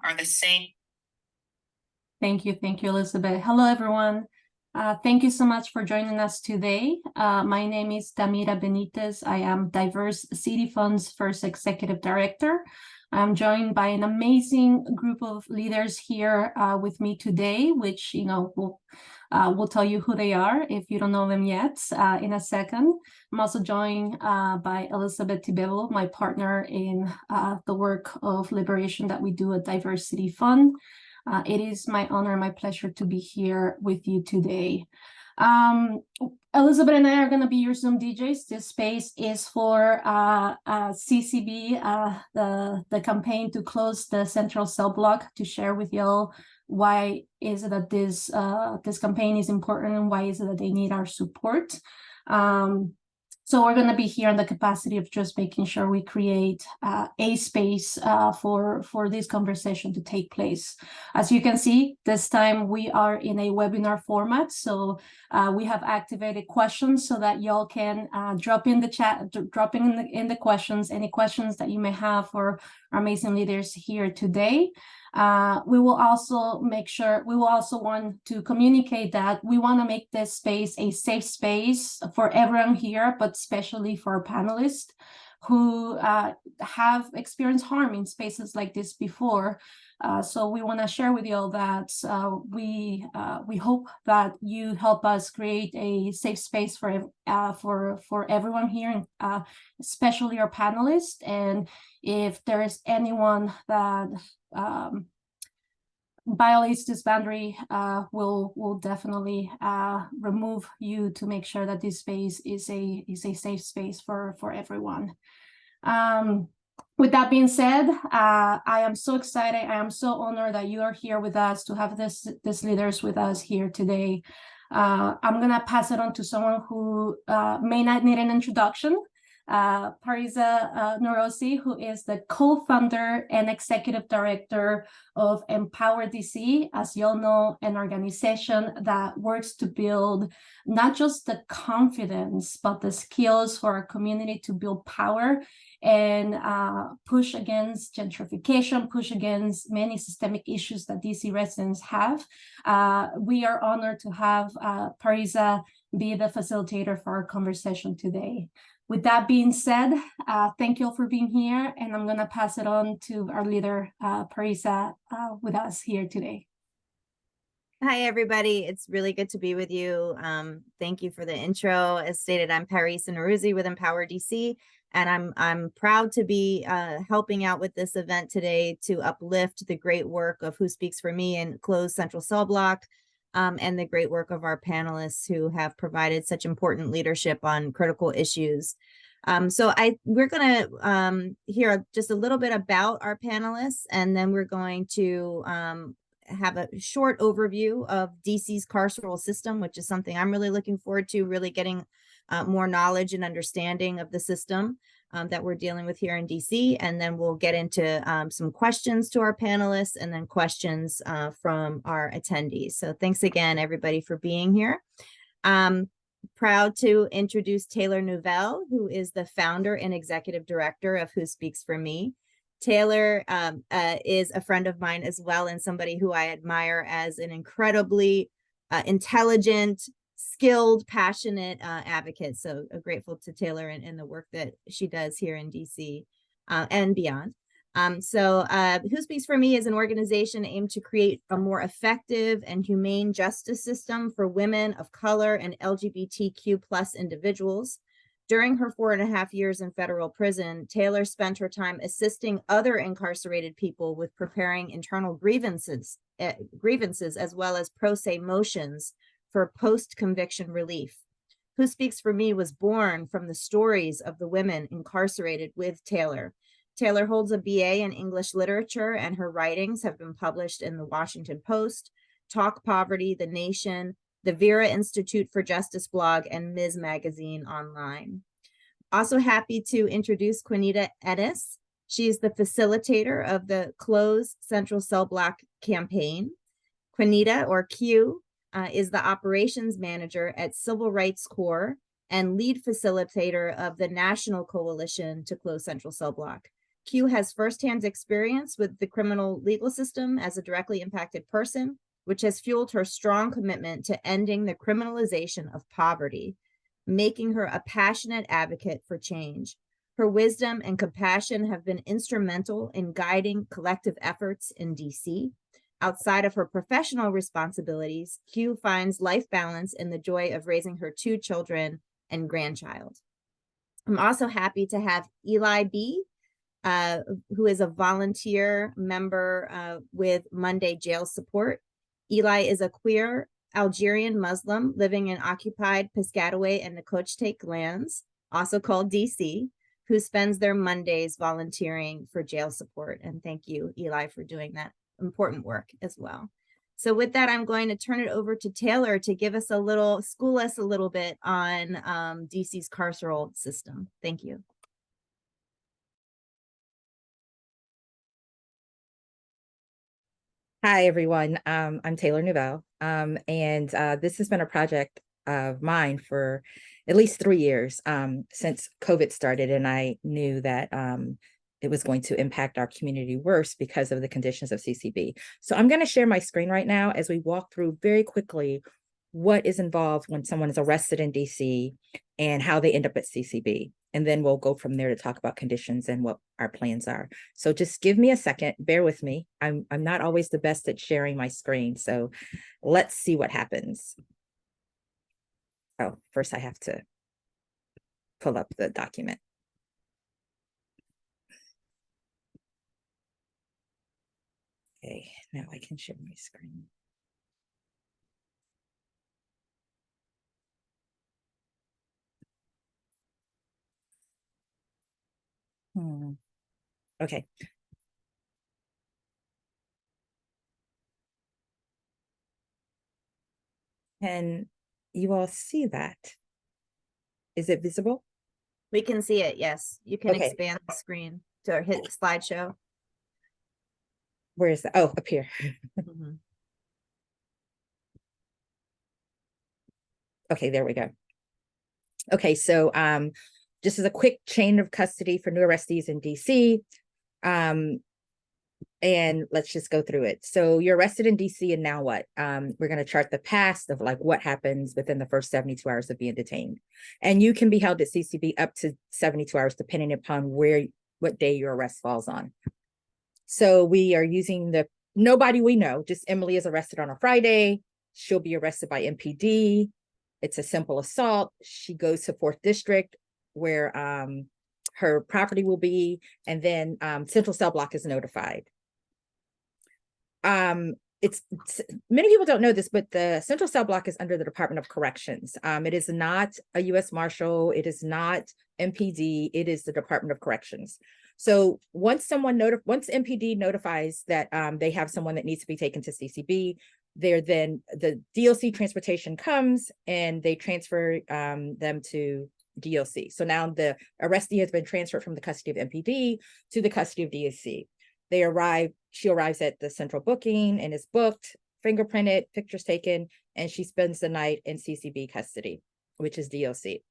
are the same. Thank you, Elizabeth. Hello, everyone. Thank you so much for joining us today. My name is Tamira Benitez. I am Diverse City Fund's first executive director. I'm joined by an amazing group of leaders here with me today, which we'll tell you who they are if you don't know them yet in a second. I'm also joined by Elizabeth Tibero, my partner in the work of liberation that we do at Diverse City Fund. It is my honor and my pleasure to be here with you today. Elizabeth and I are going to be your Zoom DJs. This space is for CCB, the campaign to close the central cell block, to share with y'all why is it that this campaign is important and why is it that they need our support. So we're going to be here in the capacity of just making sure we create a space for this conversation to take place. As you can see, this time we are in a webinar format. So we have activated questions so that y'all can drop in the chat, drop in the questions, any questions that you may have for our amazing leaders here today. We will also want to communicate that we want to make this space a safe space for everyone here, but especially for our panelists who have experienced harm in spaces like this before. So we want to share with you all that we hope that you help us create a safe space for everyone here, especially our panelists. And if there is anyone that violates this boundary, we'll definitely remove you to make sure that this space is a safe space for everyone. With that being said, I am so excited. I am so honored that you are here with us, to have these leaders with us here today. I'm gonna pass it on to someone who may not need an introduction. Parisa Norosi, who is the co-founder and executive director of Empower DC, as you all know, an organization that works to build not just the confidence, but the skills for our community to build power and push against gentrification, push against many systemic issues that DC residents have. We are honored to have Parisa be the facilitator for our conversation today. With that being said, thank you all for being here, and I'm going to pass it on to our leader, Parisa, with us here today. Hi, everybody. It's really good to be with you. Thank you for the intro. As stated, I'm Parisa Norosi with Empower DC, and I'm proud to be helping out with this event today to uplift the great work of Who Speaks for Me and Close Central Cell Block, and the great work of our panelists who have provided such important leadership on critical issues. So we're going to hear just a little bit about our panelists, and then we're going to have a short overview of DC's carceral system, which is something I'm really looking forward to, really getting more knowledge and understanding of the system that we're dealing with here in DC. And then we'll get into some questions to our panelists, and then questions from our attendees. So thanks again, everybody, for being here. Proud to introduce Taylar Nuevelle, who is the founder and executive director of Who Speaks for Me. Taylar is a friend of mine as well, and somebody who I admire as an incredibly intelligent, skilled, passionate advocate. So grateful to Taylar and the work that she does here in DC and beyond. Who Speaks for Me is an organization aimed to create a more effective and humane justice system for women of color and LGBTQ+ individuals. During her 4.5 years in federal prison, Taylar spent her time assisting other incarcerated people with preparing internal grievances as well as pro se motions for post-conviction relief. Who Speaks for Me was born from the stories of the women incarcerated with Taylar. Taylar holds a BA in English literature, and her writings have been published in the Washington Post, Talk Poverty, The Nation, the Vera Institute for Justice blog, and Ms. Magazine online. Also happy to introduce Quinita Ennis. She's the facilitator of the Close Central Cell Block campaign. Quinita, or Q, is the operations manager at Civil Rights Corps and lead facilitator of the National Coalition to Close Central Cell Block. Q has firsthand experience with the criminal legal system as a directly impacted person, which has fueled her strong commitment to ending the criminalization of poverty, making her a passionate advocate for change. Her wisdom and compassion have been instrumental in guiding collective efforts in DC. Outside of her professional responsibilities, Q finds life balance in the joy of raising her 2 children and grandchild. I'm also happy to have Eli B, who is a volunteer member with Monday Jail Support. Eli is a queer Algerian Muslim living in occupied Piscataway and Nacotchtank lands, also called DC, who spends their Mondays volunteering for jail support. And thank you, Eli, for doing that important work as well. So with that, I'm going to turn it over to Taylar to give us school us a little bit on DC's carceral system. Thank you. Hi, everyone. I'm Taylar Nuevelle, and this has been a project of mine for at least 3 years since COVID started, and I knew that it was going to impact our community worse because of the conditions of CCB. So I'm going to share my screen right now as we walk through very quickly what is involved when someone is arrested in DC and how they end up at CCB. And then we'll go from there to talk about conditions and what our plans are. So just give me a second, bear with me. I'm not always the best at sharing my screen, so let's see what happens. Oh, first I have to pull up the document. Okay, now I can share my screen. Okay. Can you all see that? Is it visible? We can see it, yes. You can Okay. expand the screen to hit slideshow. Where is that? Oh, up here. Mm-hmm. Okay, there we go. Okay, so just as a quick chain of custody for new arrestees in DC. And let's just go through it. So you're arrested in DC, and now what? We're going to chart the past of like what happens within the first 72 hours of being detained. And you can be held at CCB up to 72 hours, depending upon what day your arrest falls on. So we are using nobody we know, just Emily is arrested on a Friday. She'll be arrested by MPD. It's a simple assault. She goes to 4th District where her property will be, and then Central Cell Block is notified. It's many people don't know this, but the Central Cell Block is under the Department of Corrections. It is not a U.S. Marshal. It is not MPD. It is the Department of Corrections. So once MPD notifies that they have someone that needs to be taken to CCB, then the DLC transportation comes and they transfer them to DLC. So now the arrestee has been transferred from the custody of MPD to the custody of DLC. She arrives at the central booking and is booked, fingerprinted, pictures taken, and she spends the night in CCB custody, which is DLC.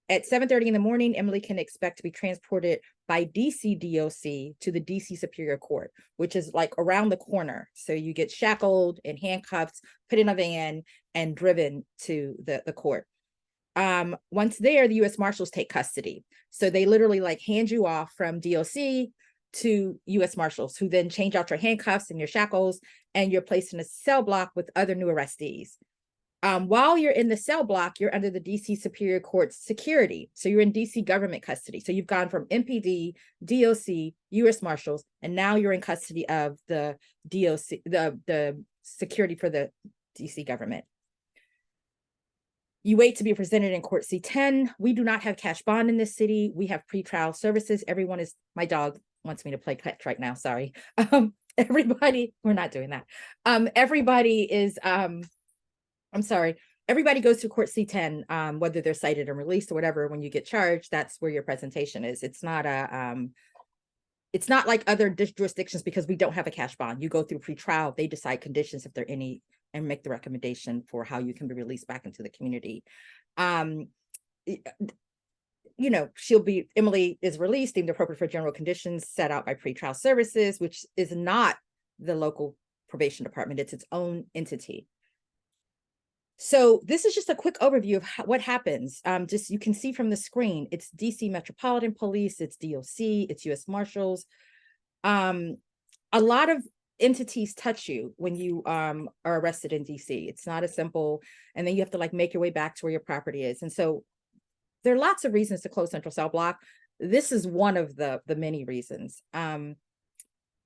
At 7:30 in the morning, Emily can expect to be transported by DC DOC to the DC Superior Court, which is like around the corner. So you get shackled and handcuffed, put in a van, and driven to the court. Once there, the U.S. Marshals take custody. So they literally like hand you off from DOC to U.S. Marshals, who then change out your handcuffs and your shackles, and you're placed in a cell block with other new arrestees. While you're in the cell block, you're under the DC Superior Court's security. So you're in DC government custody. So you've gone from MPD, DOC, U.S. Marshals, and now you're in custody of the DOC, the security for the DC government. You wait to be presented in court C10. We do not have cash bond in this city. We have pretrial services. My dog wants me to play catch right now, sorry. Everybody, we're not doing that. Everybody goes to court C10, whether they're cited and released or whatever. When you get charged, that's where your presentation is. It's not like other jurisdictions because we don't have a cash bond. You go through pretrial, they decide conditions if there are any, and make the recommendation for how you can be released back into the community. you know, Emily is released, deemed appropriate for general conditions set out by pretrial services, which is not the local probation department. It's its own entity. So this is just a quick overview of what happens. Just you can see from the screen, it's DC Metropolitan Police, it's DOC, it's US Marshals. A lot of entities touch you when you are arrested in DC. It's not as simple, and then you have to like make your way back to where your property is. And so there are lots of reasons to close Central Cell Block. This is one of the many reasons.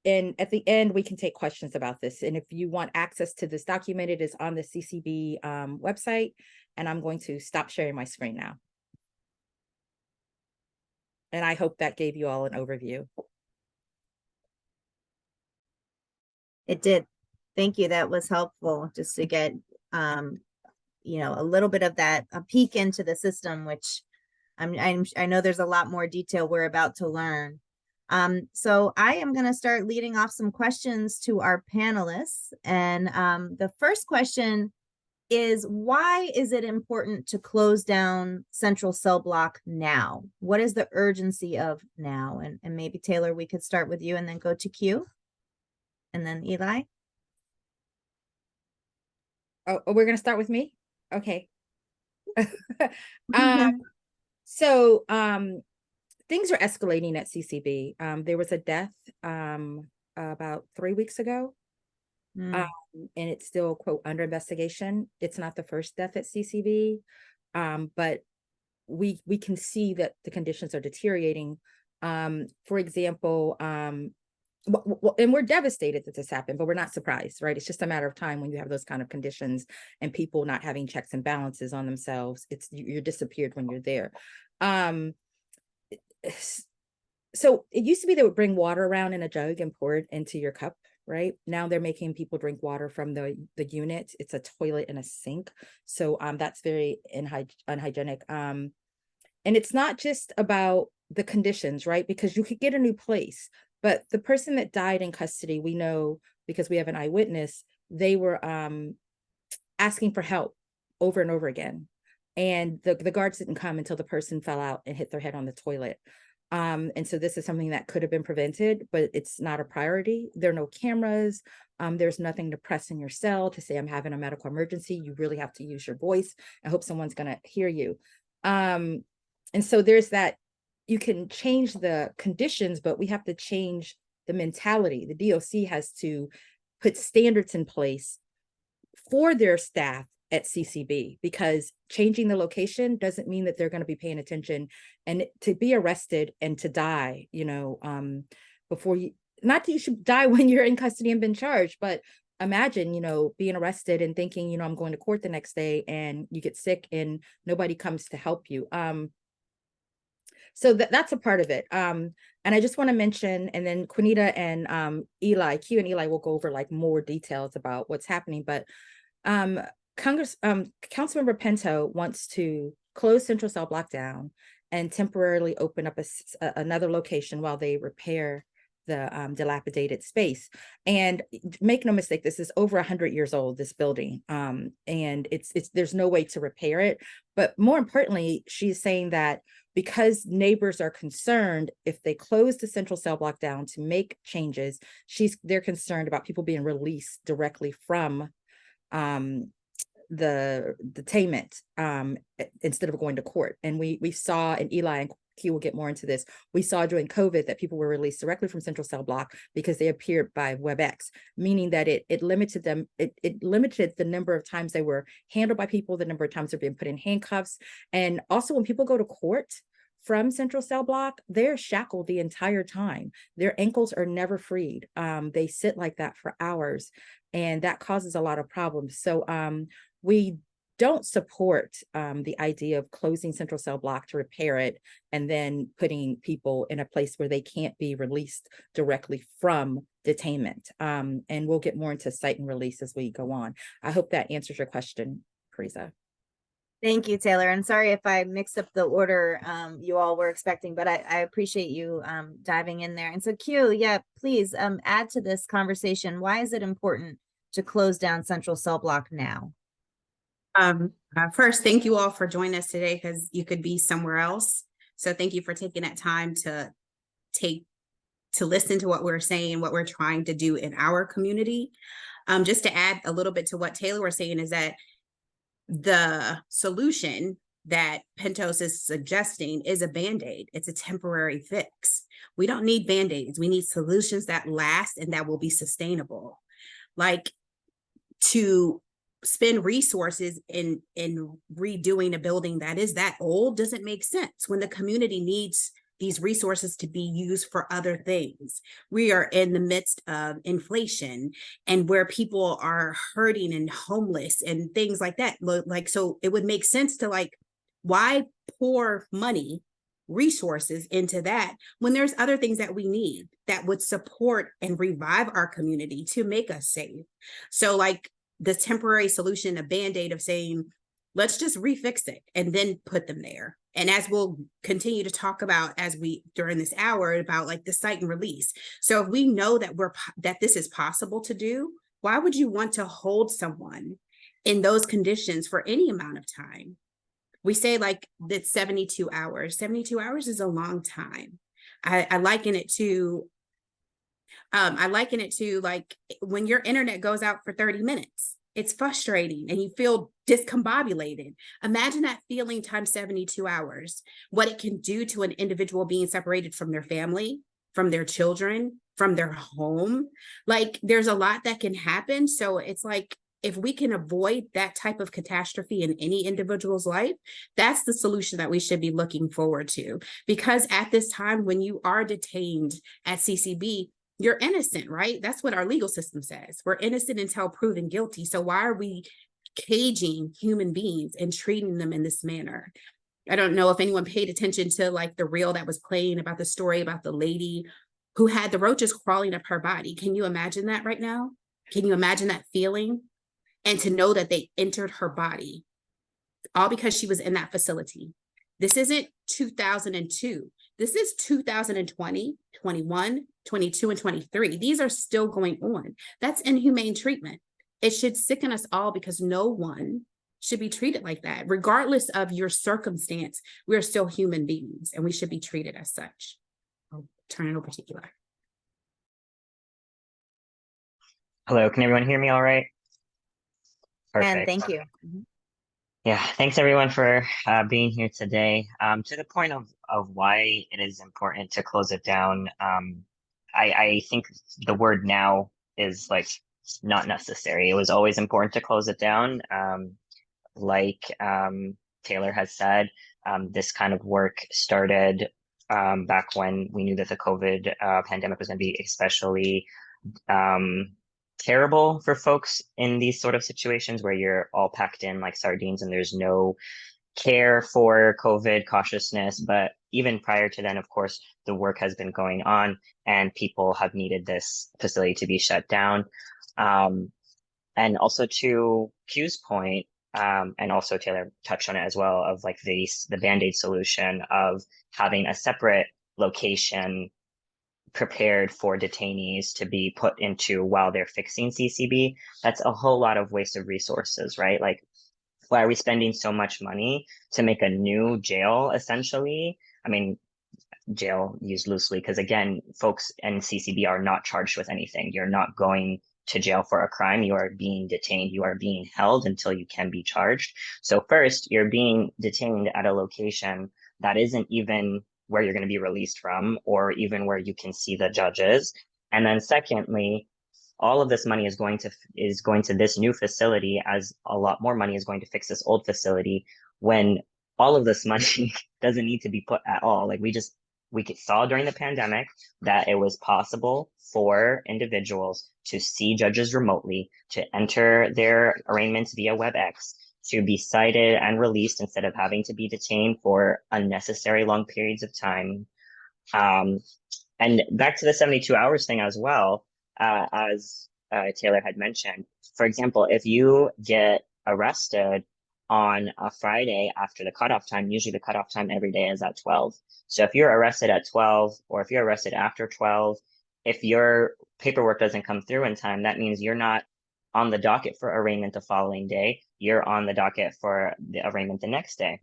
And at the end, we can take questions about this. And if you want access to this document, it is on the CCB website. And I'm going to stop sharing my screen now. And I hope that gave you all an overview. It did. Thank you. That was helpful just to get, you know, a little bit of that, a peek into the system, which I know there's a lot more detail we're about to learn. So I am going to start leading off some questions to our panelists. And the first question is, why is it important to close down Central Cell Block now? What is the urgency of now? And maybe Taylar, we could start with you and then go to Q. And then Eli. Oh, we're going to start with me? Okay. So things are escalating at CCB. There was a death about 3 weeks ago, and it's still, quote, under investigation. It's not the first death at CCB, but we can see that the conditions are deteriorating. For example, and we're devastated that this happened, but we're not surprised, right? It's just a matter of time when you have those kind of conditions and people not having checks and balances on themselves. You're disappeared when you're there. So it used to be they would bring water around in a jug and pour it into your cup, right? Now they're making people drink water from the unit. It's a toilet and a sink. So that's very unhygienic. And it's not just about the conditions, right? Because you could get a new place, but the person that died in custody, we know because we have an eyewitness, they were asking for help over and over again. And the guards didn't come until the person fell out and hit their head on the toilet. And so this is something that could have been prevented, but it's not a priority. There are no cameras. There's nothing to press in your cell to say, I'm having a medical emergency. You really have to use your voice. I hope someone's going to hear you. And so there's that. You can change the conditions, but we have to change the mentality. The DOC has to put standards in place for their staff at CCB, because changing the location doesn't mean that they're going to be paying attention. And to be arrested and to die, you know, before you, not that you should die when you're in custody and been charged, but imagine, you know, being arrested and thinking, you know, I'm going to court the next day, and you get sick and nobody comes to help you. So that's a part of it. And I just want to mention, and then Quinita and Q and Eli will go over like more details about what's happening. But Councilmember Pinto wants to close Central Cell Block down and temporarily open up another location while they repair the dilapidated space. And make no mistake, this is over 100 years old, this building, and there's no way to repair it. But more importantly, she's saying that because neighbors are concerned, if they close the Central Cell Block down to make changes, they're concerned about people being released directly from the detainment instead of going to court. And we saw, and Eli and Q will get more into this, we saw during COVID that people were released directly from Central Cell Block because they appeared by WebEx, meaning that it limited them, it limited the number of times they were handled by people, the number of times they're being put in handcuffs. And also when people go to court from Central Cell Block, they're shackled the entire time. Their ankles are never freed. They sit like that for hours, and that causes a lot of problems. So we don't support the idea of closing Central Cell Block to repair it and then putting people in a place where they can't be released directly from detainment. And we'll get more into cite and release as we go on. I hope that answers your question, Parisa. Thank you, Taylar. And sorry if I mixed up the order you all were expecting, but I appreciate you diving in there. And so Q, yeah, please add to this conversation. Why is it important to close down Central Cell Block now? First, thank you all for joining us today, because you could be somewhere else. So thank you for taking that time to listen to what we're saying, what we're trying to do in our community. Just to add a little bit to what Taylar was saying is that the solution that Pentos is suggesting is a Band-Aid. It's a temporary fix. We don't need Band-Aids. We need solutions that last and that will be sustainable. Like, to spend resources in redoing a building that is that old doesn't make sense when the community needs these resources to be used for other things. We are in the midst of inflation and where people are hurting and homeless and things like that. Like, so it would make sense to, like, why pour money, resources into that when there's other things that we need that would support and revive our community to make us safe. So, like, the temporary solution, a Band-Aid of saying, let's just refix it and then put them there. And as we'll continue to talk about during this hour about, like, the site and release. So if we know that this is possible to do, why would you want to hold someone in those conditions for any amount of time? We say, like, that 72 hours. 72 hours is a long time. I liken it to like when your internet goes out for 30 minutes. It's frustrating and you feel discombobulated. Imagine that feeling times 72 hours, what it can do to an individual being separated from their family, from their children, from their home. Like, there's a lot that can happen. So it's like, if we can avoid that type of catastrophe in any individual's life, that's the solution that we should be looking forward to. Because at this time, when you are detained at CCB, you're innocent, right? That's what our legal system says. We're innocent until proven guilty. So why are we caging human beings and treating them in this manner? I don't know if anyone paid attention to, like, the reel that was playing about the story about the lady who had the roaches crawling up her body. Can you imagine that right now? Can you imagine that feeling? And to know that they entered her body, all because she was in that facility. This isn't 2002. This is 2020, 21, 22, and 23. These are still going on. That's inhumane treatment. It should sicken us all because no one should be treated like that. Regardless of your circumstance, we are still human beings and we should be treated as such. I'll turn it over to Eli. Hello, can everyone hear me all right? Perfect. And thank you. Yeah, thanks everyone for being here today. To the point of why it is important to close it down, I think the word now is, like, not necessary. It was always important to close it down. Like Taylar has said, this kind of work started back when we knew that the COVID pandemic was going to be especially terrible for folks in these sort of situations where you're all packed in like sardines and there's no care for COVID cautiousness. But even prior to then, of course, the work has been going on and people have needed this facility to be shut down. And also to Q's point, and also Taylar touched on it as well, of like the Band-Aid solution of having a separate location prepared for detainees to be put into while they're fixing CCB. That's a whole lot of waste of resources, right? Like, why are we spending so much money to make a new jail, essentially? I mean, jail used loosely, because again, folks in CCB are not charged with anything. You're not going to jail for a crime. You are being detained. You are being held until you can be charged. So first, you're being detained at a location that isn't even where you're going to be released from, or even where you can see the judges. And then secondly, all of this money is going to this new facility, as a lot more money is going to fix this old facility, when all of this money doesn't need to be put at all. Like, we saw during the pandemic that it was possible for individuals to see judges remotely, to enter their arraignments via WebEx, to be cited and released instead of having to be detained for unnecessary long periods of time. And back to the 72 hours thing as well, as Taylar had mentioned, for example, if you get arrested on a Friday after the cutoff time, usually the cutoff time every day is at 12. So if you're arrested at 12, or if you're arrested after 12, if your paperwork doesn't come through in time, that means you're not on the docket for arraignment the following day. You're on the docket for the arraignment the next day.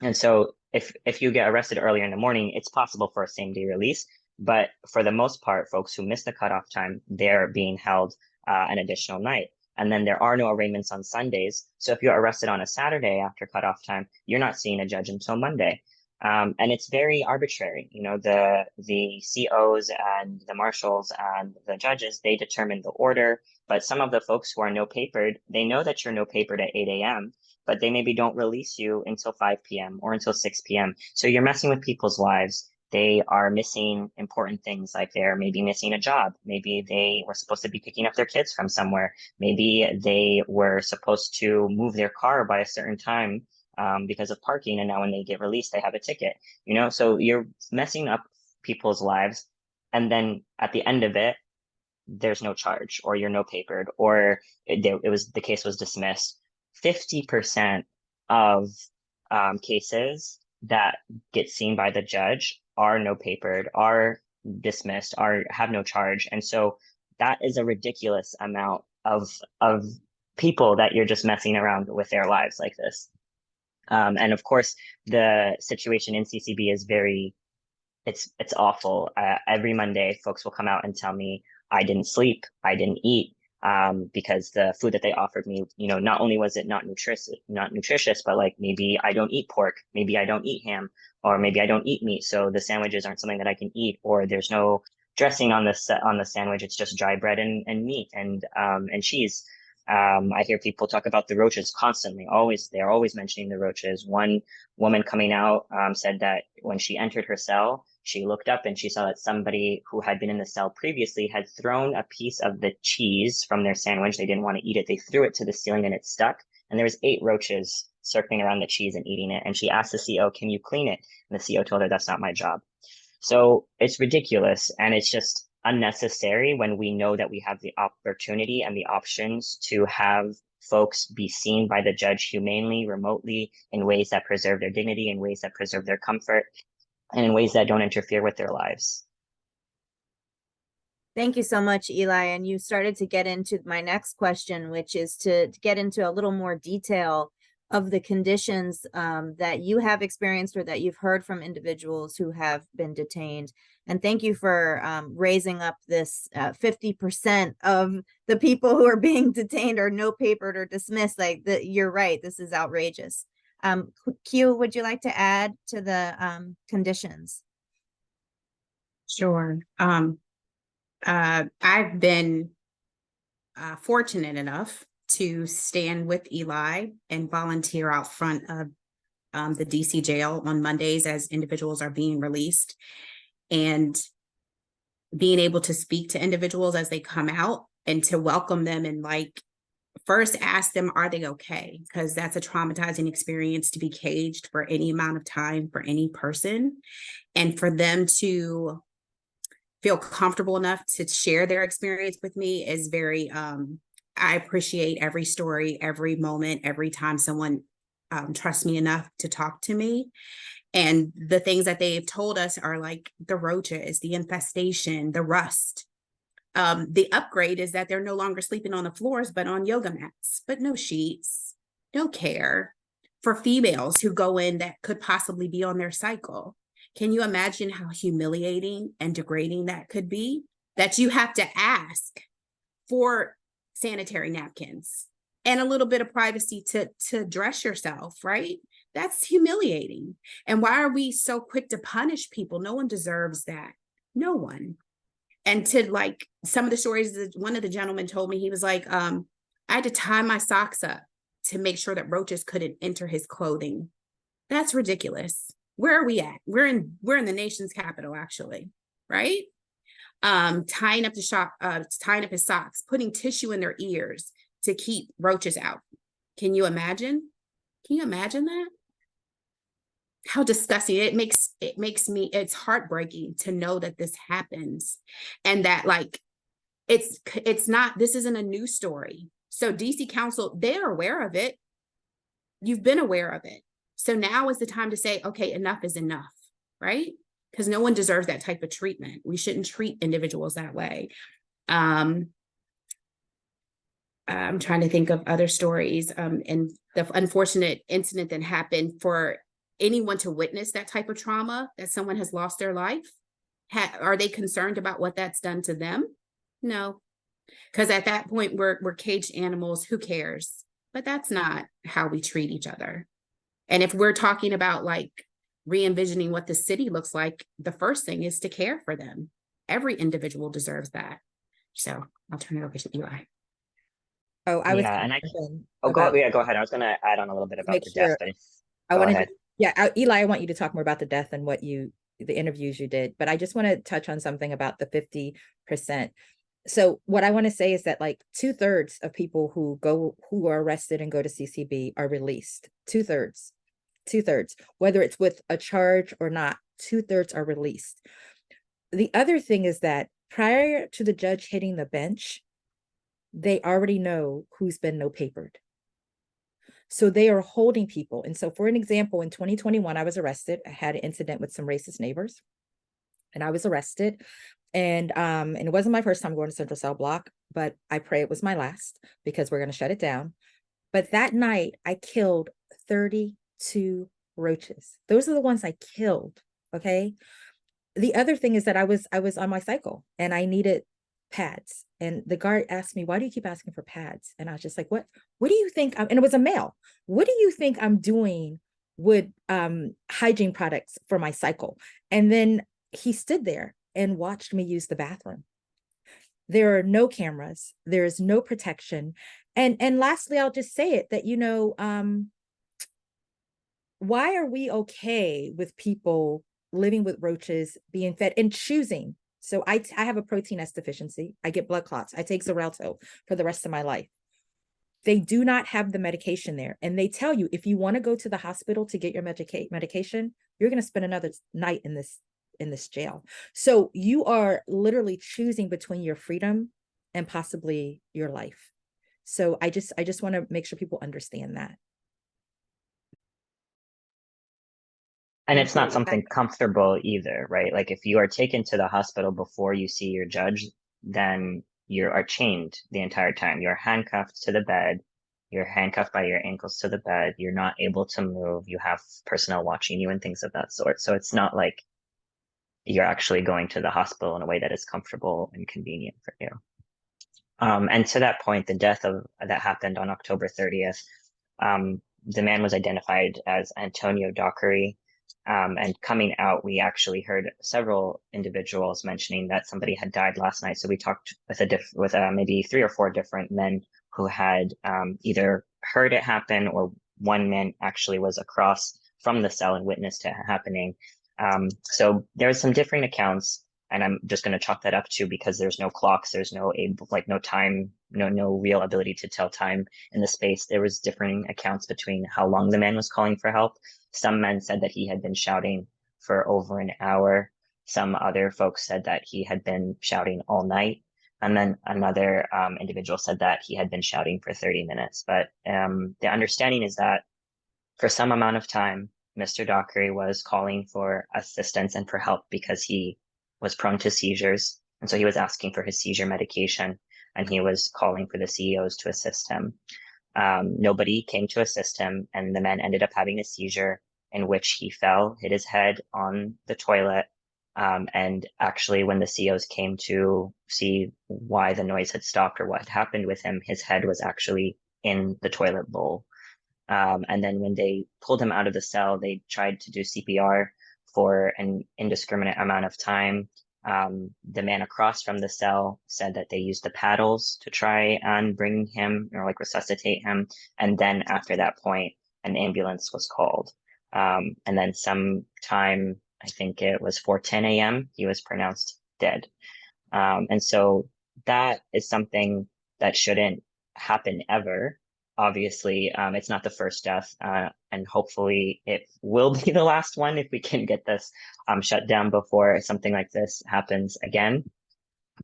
And so if you get arrested earlier in the morning, it's possible for a same day release. But for the most part, folks who miss the cutoff time, they're being held an additional night. And then there are no arraignments on Sundays. So if you're arrested on a Saturday after cutoff time, you're not seeing a judge until Monday. And it's very arbitrary. You know, the COs and the marshals and the judges, they determine the order. But some of the folks who are no papered, they know that you're no papered at 8 a.m., but they maybe don't release you until 5 p.m. or until 6 p.m. So you're messing with people's lives. They are missing important things, like they're maybe missing a job. Maybe they were supposed to be picking up their kids from somewhere. Maybe they were supposed to move their car by a certain time because of parking. And now when they get released, they have a ticket, you know? So you're messing up people's lives. And then at the end of it, there's no charge, or you're no papered, or the case was dismissed. 50% of cases that get seen by the judge are no papered, are dismissed, have no charge. And so that is a ridiculous amount of people that you're just messing around with their lives like this. And of course, the situation in CCB is it's awful. Every Monday, folks will come out and tell me, I didn't sleep, I didn't eat, because the food that they offered me, you know, not only was it not nutritious, but like maybe I don't eat pork, maybe I don't eat ham, or maybe I don't eat meat, so the sandwiches aren't something that I can eat, or there's no dressing on the sandwich, it's just dry bread and meat and cheese. I hear people talk about the roaches constantly. They're always mentioning the roaches. One woman coming out said that when she entered her cell, she looked up and she saw that somebody who had been in the cell previously had thrown a piece of the cheese from their sandwich. They didn't want to eat it. They threw it to the ceiling and it stuck. And there was 8 roaches circling around the cheese and eating it. And she asked the CO, can you clean it? And the CO told her, that's not my job. So it's ridiculous. And it's just unnecessary when we know that we have the opportunity and the options to have folks be seen by the judge humanely, remotely, in ways that preserve their dignity, in ways that preserve their comfort, and in ways that don't interfere with their lives. Thank you so much, Eli. And you started to get into my next question, which is to get into a little more detail of the conditions that you have experienced or that you've heard from individuals who have been detained. And thank you for raising up this 50% of the people who are being detained are no papered or dismissed. You're right, this is outrageous. Q, would you like to add to the conditions? Sure. I've been fortunate enough to stand with Eli and volunteer out front of the DC jail on Mondays as individuals are being released, and being able to speak to individuals as they come out and to welcome them and first ask them, are they okay? Because that's a traumatizing experience to be caged for any amount of time for any person, and for them to feel comfortable enough to share their experience with me is very, I appreciate every story, every moment, every time someone trusts me enough to talk to me. And the things that they've told us are like the roaches, the infestation, the rust. The upgrade is that they're no longer sleeping on the floors, but on yoga mats, but no sheets, no care for females who go in that could possibly be on their cycle. Can you imagine how humiliating and degrading that could be? That you have to ask for sanitary napkins and a little bit of privacy to dress yourself, right? That's humiliating. And why are we so quick to punish people? No one deserves that. No one. And to some of the stories that one of the gentlemen told me, he was like, I had to tie my socks up to make sure that roaches couldn't enter his clothing. That's ridiculous. Where are we at? We're in the nation's capital, actually, right? Tying up his socks, putting tissue in their ears to keep roaches out. Can you imagine? Can you imagine that? How disgusting. It makes me, it's heartbreaking to know that this happens, and that it's not, this isn't a new story. So DC Council, they're aware of it. You've been aware of it. So now is the time to say, okay, enough is enough, right? Because no one deserves that type of treatment. We shouldn't treat individuals that way. I'm trying to think of other stories, and the unfortunate incident that happened for anyone to witness that type of trauma, that someone has lost their life? Are they concerned about what that's done to them? No, because at that point we're caged animals. Who cares? But that's not how we treat each other. And if we're talking about like re-envisioning what the city looks like, the first thing is to care for them. Every individual deserves that. So I'll turn it over to Eli. Oh, I was Yeah, and I thinking go about ahead. I was gonna add on a little bit about make the death, sure but I go wanted ahead. to, yeah, Eli, I want you to talk more about the death and the interviews you did, but I just want to touch on something about the 50%. So what I want to say is that like 2/3 of people who are arrested and go to CCB are released. 2/3, whether it's with a charge or not, 2/3 are released. The other thing is that prior to the judge hitting the bench, they already know who's been no papered. So they are holding people. And so for an example, in 2021, I was arrested. I had an incident with some racist neighbors and I was arrested. And it wasn't my first time going to Central Cell Block, but I pray it was my last because we're going to shut it down. But that night I killed 32 roaches. Those are the ones I killed. Okay. The other thing is that I was on my cycle and I needed pads. And the guard asked me, why do you keep asking for pads? And I was just like, what do you think? And it was a male. What do you think I'm doing with hygiene products for my cycle? And then he stood there and watched me use the bathroom. There are no cameras. There is no protection. And lastly, I'll just say it that, why are we okay with people living with roaches, being fed and choosing? So I have a protein S deficiency. I get blood clots. I take Xarelto for the rest of my life. They do not have the medication there. And they tell you, if you want to go to the hospital to get your medication, you're going to spend another night in this jail. So you are literally choosing between your freedom and possibly your life. So I just want to make sure people understand that. And it's not something comfortable either, right? Like if you are taken to the hospital before you see your judge, then you are chained the entire time. You're handcuffed to the bed. You're handcuffed by your ankles to the bed. You're not able to move. You have personnel watching you and things of that sort. So it's not like you're actually going to the hospital in a way that is comfortable and convenient for you. And to that point, the death that happened on October 30th, the man was identified as Antonio Dockery. And coming out, we actually heard several individuals mentioning that somebody had died last night. So we talked with maybe 3 or 4 different men who had either heard it happen, or one man actually was across from the cell and witnessed it happening. So there's some differing accounts, and I'm just going to chalk that up to because there's no clocks, there's no time, no real ability to tell time in the space. There was differing accounts between how long the man was calling for help. Some men said that he had been shouting for over an hour. Some other folks said that he had been shouting all night. And then another individual said that he had been shouting for 30 minutes. But the understanding is that for some amount of time, Mr. Dockery was calling for assistance and for help because he was prone to seizures. And so he was asking for his seizure medication, and he was calling for the CEOs to assist him. Nobody came to assist him, and the man ended up having a seizure in which he fell, hit his head on the toilet. And actually, when the CEOs came to see why the noise had stopped or what had happened with him, his head was actually in the toilet bowl. And then when they pulled him out of the cell, they tried to do CPR for an indiscriminate amount of time. The man across from the cell said that they used the paddles to try and bring him or resuscitate him. And then after that point, an ambulance was called. And then sometime, I think it was 4:10 a.m., he was pronounced dead. And so that is something that shouldn't happen ever. Obviously, it's not the first death, and hopefully it will be the last one if we can get this shut down before something like this happens again.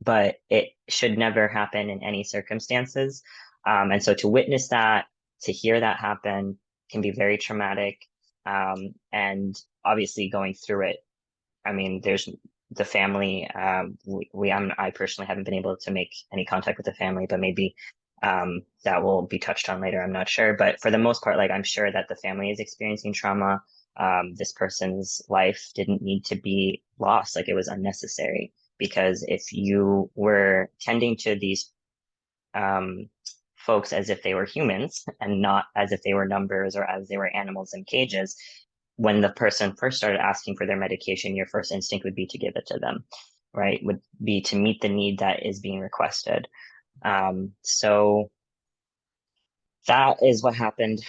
But it should never happen in any circumstances. And so to witness that, to hear that happen can be very traumatic. And obviously going through it, I mean, there's the family. I personally haven't been able to make any contact with the family, but maybe that will be touched on later. I'm not sure, but for the most part, I'm sure that the family is experiencing trauma. this person's life didn't need to be lost. Like, it was unnecessary, because if you were tending to these folks as if they were humans and not as if they were numbers or as they were animals in cages, when the person first started asking for their medication, your first instinct would be to give it to them, right? Would be to meet the need that is being requested. So that is what happened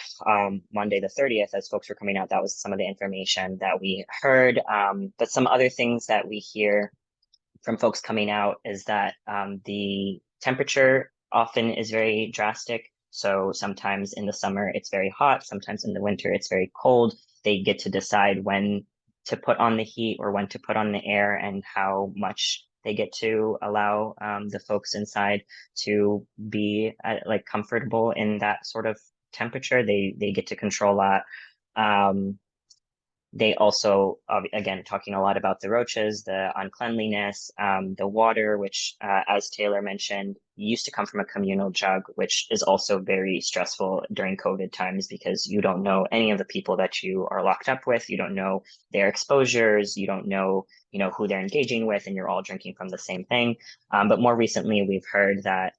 Monday the 30th. As folks were coming out, that was some of the information that we heard. But some other things that we hear from folks coming out is that the temperature often is very drastic. So sometimes in the summer it's very hot, sometimes in the winter it's very cold. They get to decide when to put on the heat or when to put on the air, and how much they get to allow the folks inside to be like comfortable in that sort of temperature. They get to control that. They also, again, talking a lot about the roaches, the uncleanliness, the water, which, as Taylar mentioned, used to come from a communal jug, which is also very stressful during COVID times, because you don't know any of the people that you are locked up with. You don't know their exposures. You don't know, who they're engaging with, and you're all drinking from the same thing. But more recently, we've heard that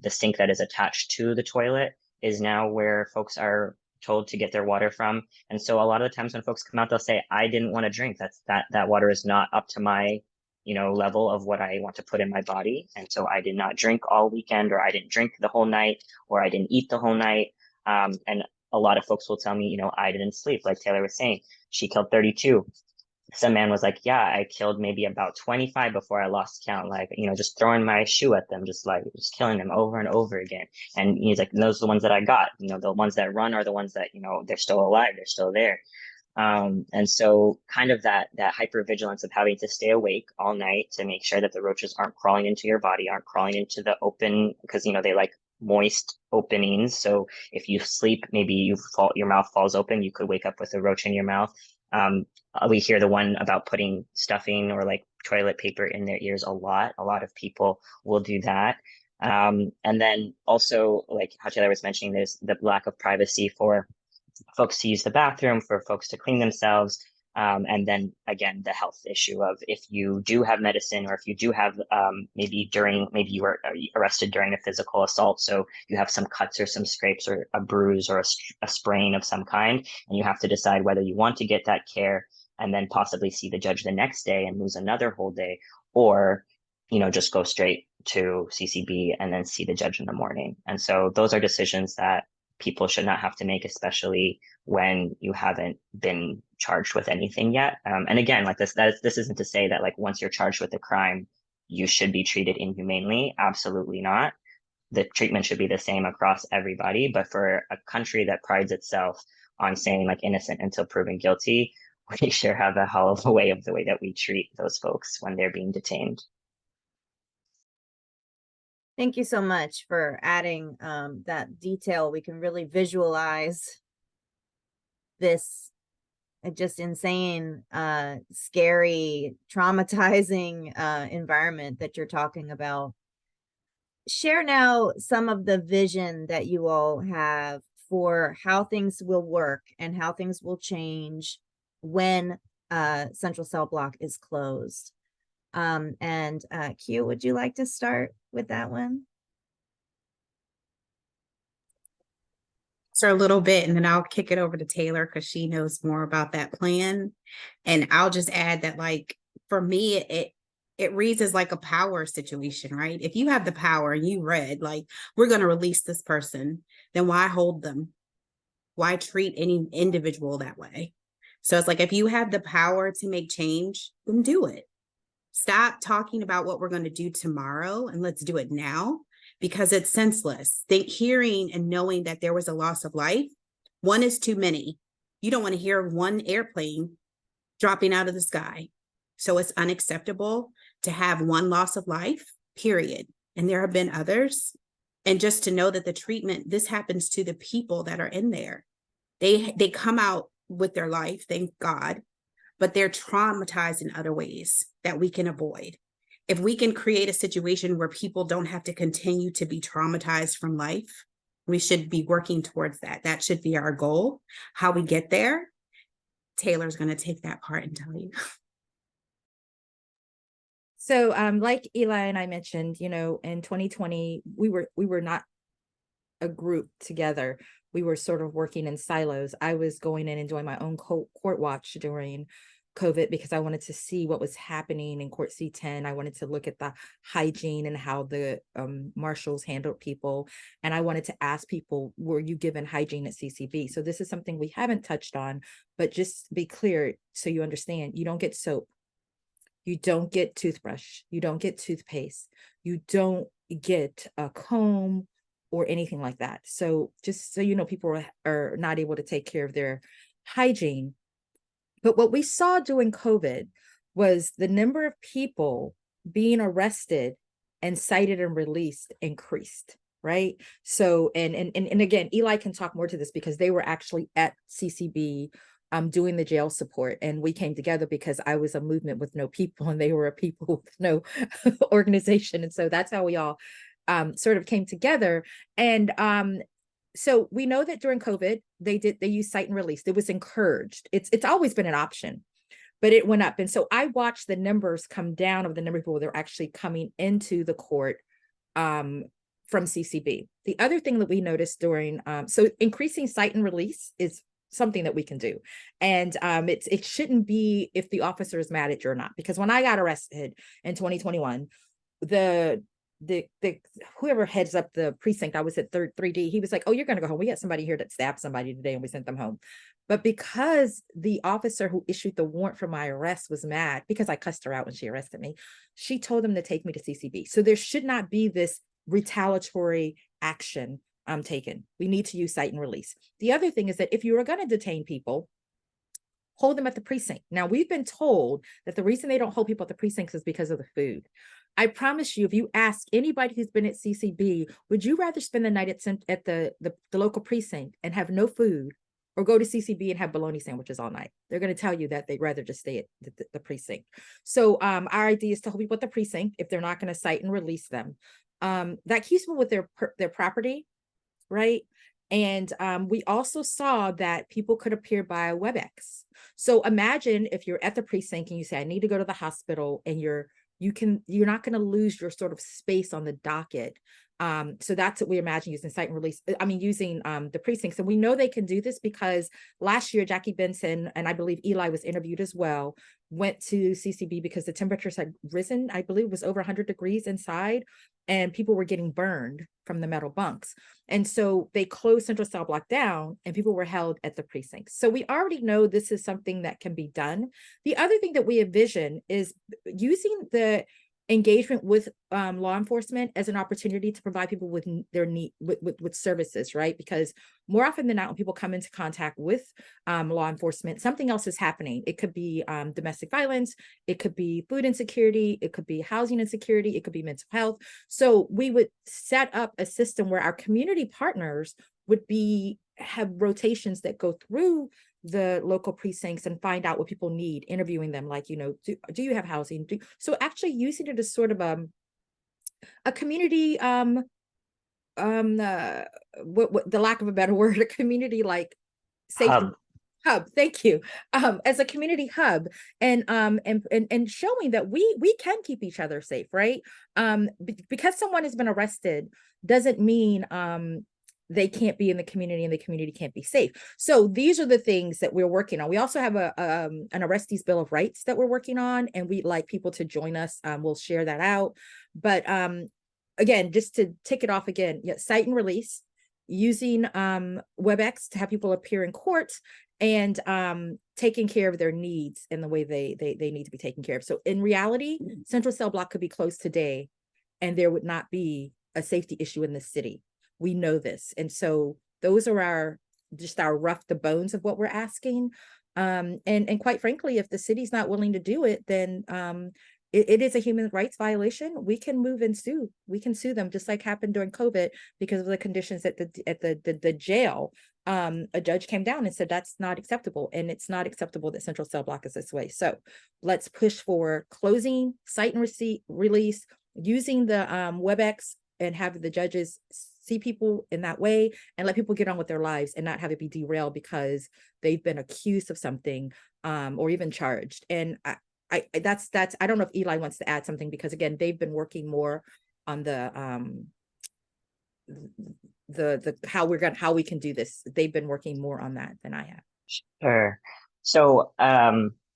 the sink that is attached to the toilet is now where folks are told to get their water from. And so a lot of the times when folks come out, they'll say, I didn't want to drink. That water is not up to my, level of what I want to put in my body. And so I did not drink all weekend, or I didn't drink the whole night, or I didn't eat the whole night. And a lot of folks will tell me, I didn't sleep. Like Taylar was saying, she killed 32. Some man was like, yeah, I killed maybe about 25 before I lost count. Like, just throwing my shoe at them, just killing them over and over again. And he's like, those are the ones that I got. The ones that run are the ones that, they're still alive, they're still there. And so kind of that hypervigilance of having to stay awake all night to make sure that the roaches aren't crawling into your body, aren't crawling into the open, because, they like moist openings. So if you sleep, maybe your mouth falls open, you could wake up with a roach in your mouth. We hear the one about putting stuffing or like toilet paper in their ears a lot. A lot of people will do that. And then also, like how Taylar was mentioning, there's the lack of privacy for folks to use the bathroom, for folks to clean themselves. And then again, the health issue of if you do have medicine, or if you do have maybe you were arrested during a physical assault, so you have some cuts or some scrapes or a bruise or a sprain of some kind, and you have to decide whether you want to get that care and then possibly see the judge the next day and lose another whole day, or just go straight to CCB and then see the judge in the morning. And so those are decisions that people should not have to make, especially when you haven't been charged with anything yet. And again, like this isn't to say that like once you're charged with a crime, you should be treated inhumanely. Absolutely not. The treatment should be the same across everybody. But for a country that prides itself on saying like innocent until proven guilty, we sure have a hell of a way of the way that we treat those folks when they're being detained. Thank you so much for adding that detail. We can really visualize this just insane, scary, traumatizing environment that you're talking about. Share now some of the vision that you all have for how things will work and how things will change when Central Cell Block is closed. Q, would you like to start with that one? A little bit, and then I'll kick it over to Taylar because she knows more about that plan. And I'll just add that, like, for me, it reads as like a power situation, right? If you have the power and you read, like, we're going to release this person, then why hold them? Why treat any individual that way? So it's like, if you have the power to make change, then do it. Stop talking about what we're going to do tomorrow and let's do it now, because it's senseless. Hearing and knowing that there was a loss of life, one is too many. You don't want to hear one airplane dropping out of the sky. So it's unacceptable to have one loss of life, period. And there have been others. And just to know that the treatment, this happens to the people that are in there. They come out with their life, thank God, but they're traumatized in other ways that we can avoid. If we can create a situation where people don't have to continue to be traumatized from life, we should be working towards that. That should be our goal. How we get there, Taylor's going to take that part and tell you. So like Eli and I mentioned, you know, in 2020, we were not a group together. We were sort of working in silos. I was going in and doing my own court watch during COVID because I wanted to see what was happening in Court C10. I wanted to look at the hygiene and how the marshals handled people. And I wanted to ask people, were you given hygiene at CCB? So this is something we haven't touched on, but just be clear so you understand, you don't get soap. You don't get toothbrush. You don't get toothpaste. You don't get a comb or anything like that. So just so you know, people are not able to take care of their hygiene. But what we saw during COVID was the number of people being arrested and cited and released increased, right? So, and again, Eli can talk more to this because they were actually at CCB doing the jail support, and we came together because I was a movement with no people and they were a people with no organization. And so that's how we all sort of came together. And so we know that during COVID, they used cite and release. It was encouraged. It's always been an option, but it went up. And so I watched the numbers come down of the number of people that are actually coming into the court from CCB. The other thing that we noticed during, so increasing cite and release is something that we can do. And it shouldn't be if the officer is mad at you or not, because when I got arrested in 2021, the whoever heads up the precinct, I was at 3D, he was like, oh, you're going to go home. We had somebody here that stabbed somebody today and we sent them home. But because the officer who issued the warrant for my arrest was mad because I cussed her out when she arrested me, she told them to take me to CCB. So there should not be this retaliatory action taken. We need to use cite and release. The other thing is that if you are going to detain people, hold them at the precinct. Now, we've been told that the reason they don't hold people at the precincts is because of the food. I promise you, if you ask anybody who's been at CCB, would you rather spend the night at the local precinct and have no food, or go to CCB and have bologna sandwiches all night? They're going to tell you that they'd rather just stay at the precinct. So our idea is to hold people at the precinct if they're not going to cite and release them. That keeps people with their property, right? And we also saw that people could appear by WebEx. So imagine if you're at the precinct and you say, I need to go to the hospital, and you're not going to lose your sort of space on the docket. So that's what we imagine using cite and release. I mean, using the precincts. And we know they can do this because last year, Jackie Benson, and I believe Eli was interviewed as well, went to CCB because the temperatures had risen. I believe it was over 100 degrees inside, and people were getting burned from the metal bunks. And so they closed Central Cell Block down and people were held at the precincts. So we already know this is something that can be done. The other thing that we envision is using the engagement with law enforcement as an opportunity to provide people with their need with services, right? Because more often than not, when people come into contact with law enforcement, something else is happening. It could be domestic violence, it could be food insecurity, it could be housing insecurity, it could be mental health. So we would set up a system where our community partners would have rotations that go through the local precincts and find out what people need, interviewing them, like, you know, do you have housing? So actually using it as sort of a community, the lack of a better word, a community like safety hub. Thank you. As a community hub, and showing that we can keep each other safe, right? Because someone has been arrested doesn't mean they can't be in the community and the community can't be safe. So these are the things that we're working on. We also have an arrestees bill of rights that we're working on, and we'd like people to join us. We'll share that out. But again, just to tick it off again, cite and release, using WebEx to have people appear in court, and taking care of their needs in the way they need to be taken care of. So in reality, Central Cell Block could be closed today and there would not be a safety issue in the city. We know this. And so those are the bones of what we're asking. And quite frankly, if the city's not willing to do it, then it is a human rights violation. We can move and sue. We can sue them, just like happened during COVID because of the conditions at the jail. A judge came down and said that's not acceptable, and it's not acceptable that Central Cell Block is this way. So let's push for closing, cite and release, using the WebEx, and have the judges see people in that way and let people get on with their lives and not have it be derailed because they've been accused of something, or even charged. And that's I don't know if Eli wants to add something, because again, they've been working more on the how we can do this. They've been working more on that than I have. Sure. So,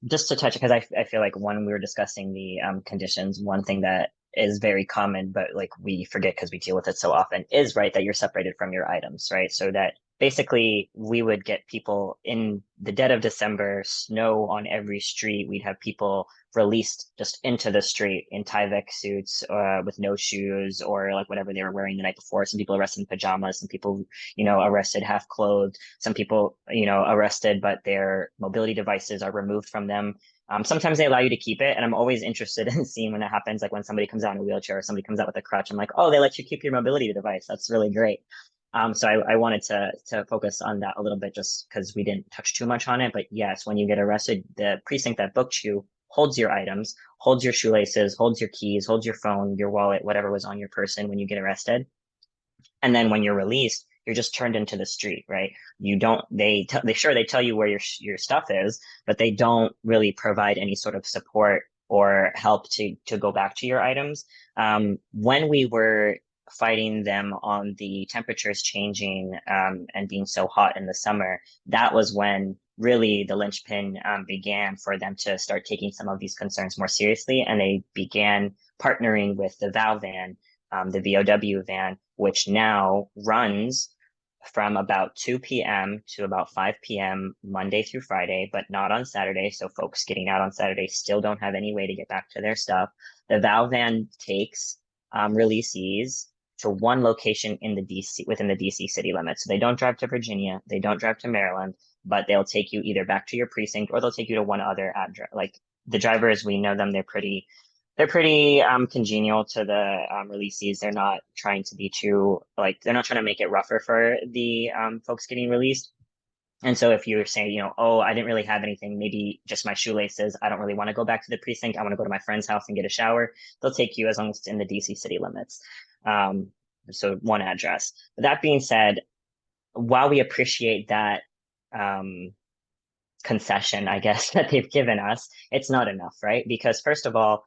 just to touch, because I feel like when we were discussing the conditions, one thing that is very common, but like we forget because we deal with it so often, is right that you're separated from your items, right? So that basically we would get people in the dead of December, snow on every street. We'd have people released just into the street in Tyvek suits, with no shoes, or like whatever they were wearing the night before. Some people arrested in pajamas, some people, arrested half clothed, some people, arrested, but their mobility devices are removed from them. Sometimes they allow you to keep it. And I'm always interested in seeing when it happens, like when somebody comes out in a wheelchair or somebody comes out with a crutch. I'm like, oh, they let you keep your mobility device. That's really great. So I wanted to focus on that a little bit, just because we didn't touch too much on it. But yes, when you get arrested, the precinct that booked you holds your items, holds your shoelaces, holds your keys, holds your phone, your wallet, whatever was on your person when you get arrested. And then when you're released, you're just turned into the street, right? You don't, they tell you where your stuff is, but they don't really provide any sort of support or help to go back to your items. When we were fighting them on the temperatures changing, and being so hot in the summer, that was when really the linchpin began for them to start taking some of these concerns more seriously. And they began partnering with the VOW van, the VOW van, which now runs from about 2 p.m. to about 5 p.m. Monday through Friday, but not on Saturday. So folks getting out on Saturday still don't have any way to get back to their stuff. The VOW van takes releasees to one location in the DC, within the DC city limits. So they don't drive to Virginia, they don't drive to Maryland, but they'll take you either back to your precinct or they'll take you to one other address. Like the drivers, we know them, they're pretty congenial to the releasees. They're not trying to be too, like, they're not trying to make it rougher for the folks getting released. And so if you're saying, oh, I didn't really have anything, maybe just my shoelaces, I don't really want to go back to the precinct, I want to go to my friend's house and get a shower, they'll take you as long as it's in the DC city limits. So one address. That being said, while we appreciate that concession, I guess, that they've given us, it's not enough, right? Because first of all,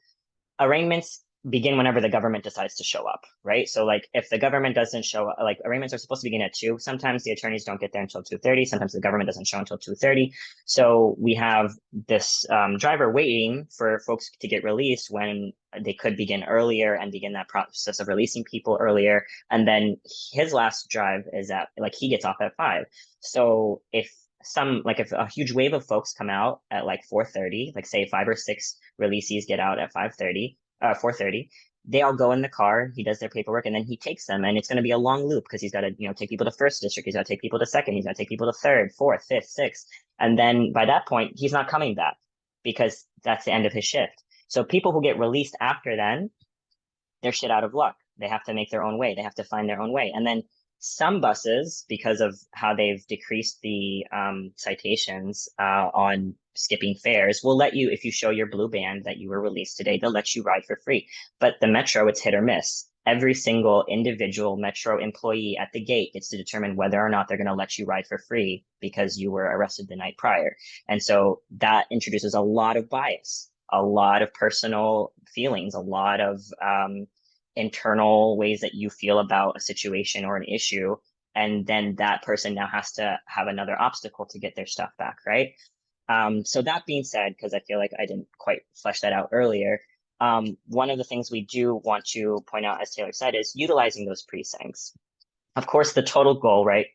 arraignments begin whenever the government decides to show up, right? So like if the government doesn't show up, like arraignments are supposed to begin at 2. Sometimes the attorneys don't get there until 2:30. Sometimes the government doesn't show until 2:30. So we have this driver waiting for folks to get released when they could begin earlier and begin that process of releasing people earlier. And then his last drive is at, like, he gets off at 5. So if a huge wave of folks come out at like 4:30, like say 5 or 6 releasees get out at 4:30, they all go in the car, he does their paperwork, and then he takes them, and it's going to be a long loop because he's got to, take people to first district, he's got to take people to second, he's got to take people to third, fourth, fifth, sixth. And then by that point, he's not coming back because that's the end of his shift. So people who get released after then, they're shit out of luck. They have to make their own way. They have to find their own way. And then some buses, because of how they've decreased the citations on skipping fares, will let you, if you show your blue band that you were released today, they'll let you ride for free. But the Metro, it's hit or miss. Every single individual Metro employee at the gate gets to determine whether or not they're going to let you ride for free because you were arrested the night prior. And so that introduces a lot of bias, a lot of personal feelings, a lot of internal ways that you feel about a situation or an issue. And then that person now has to have another obstacle to get their stuff back, right? So that being said, because I feel like I didn't quite flesh that out earlier, one of the things we do want to point out, as Taylar said, is utilizing those precincts. Of course, the total goal, right?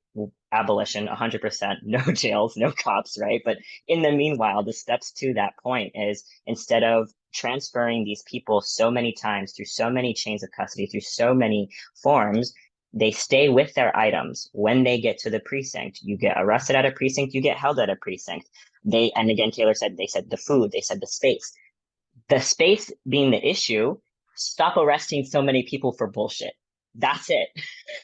Abolition, 100%, no jails, no cops, right? But in the meanwhile, the steps to that point is, instead of transferring these people so many times through so many chains of custody, through so many forms, they stay with their items. When they get to the precinct, you get arrested at a precinct, you get held at a precinct. And again, Taylar said, they said the food, they said the space. The space being the issue, stop arresting so many people for bullshit. That's it.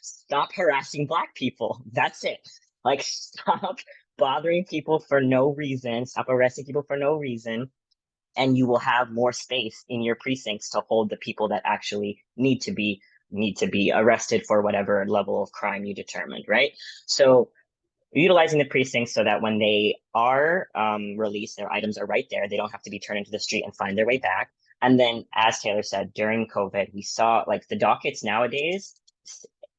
Stop harassing Black people. That's it. Like, stop bothering people for no reason. Stop arresting people for no reason. And you will have more space in your precincts to hold the people that actually need to be need to be arrested for whatever level of crime you determined, right? So utilizing the precincts so that when they are released, their items are right there. They don't have to be turned into the street and find their way back. And then, as Taylor said, during COVID, we saw like the dockets nowadays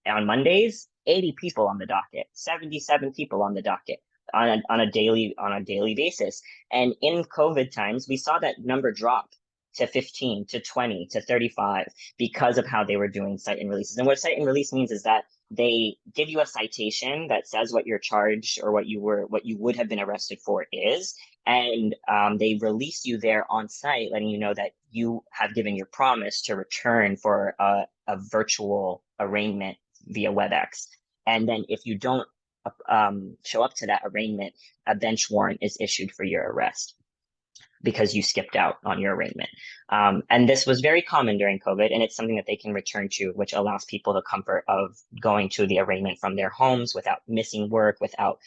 on Mondays, 80 people on the docket, 77 people on the docket on a daily basis. And in COVID times, we saw that number drop to 15, to 20, to 35 because of how they were doing cite and releases. And what cite and release means is that they give you a citation that says what your charge or what you would have been arrested for is, and they release you there on site, letting you know that you have given your promise to return for a virtual arraignment via WebEx. And then if you don't show up to that arraignment, a bench warrant is issued for your arrest because you skipped out on your arraignment. And this was very common during COVID, and it's something that they can return to, which allows people the comfort of going to the arraignment from their homes without missing work, without,